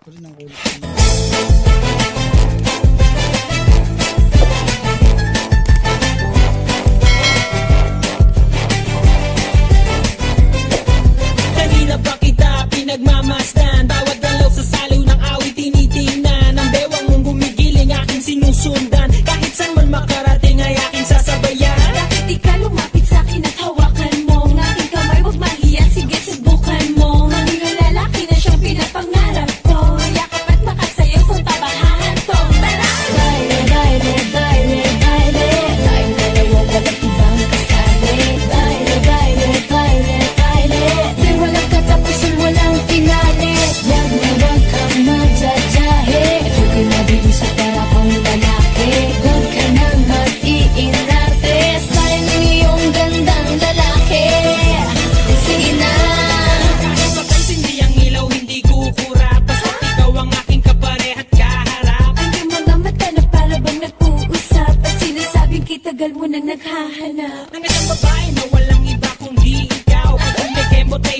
Ito rin ang kulit. Kanina pa kita pinagmamasdan, bawat galaw sa saliw ng awit tinitingnan. Ang bewang mong gumigiling aking sinusundan, kahit saan man makarating ay aking sasabayan. Bakit di ka lumapit sa'kin at hawakan mo ang aking kamay? Huwag mahiya, sige subukan mo. Maging ang lalaki na siyang pinapangarap ko. Yakap at makasayaw sa tabahan ko. Tara! Baile, baile, baile, baile. Tayong dalawa walang ibang kasali. Baile, baile, baile, baile. Di walang katapusan, walang finale. Wag na wag kang magjajahe. Ito kinabilis at para kang lalaki. Huwag ka nang mag-iinarte. Sayang ang iyong gandang lalaki. Sige na. Kahit mapansin di ang ilaw hindi kukurap, basta't ikaw ang aking kaparehat kaharap. Ang iyong mga mata na para bang nag-uusap. At sinasabing kitagal mo nang naghahanap. Ng isang babae na walang iba kundi ikaw. Kung may kembot ay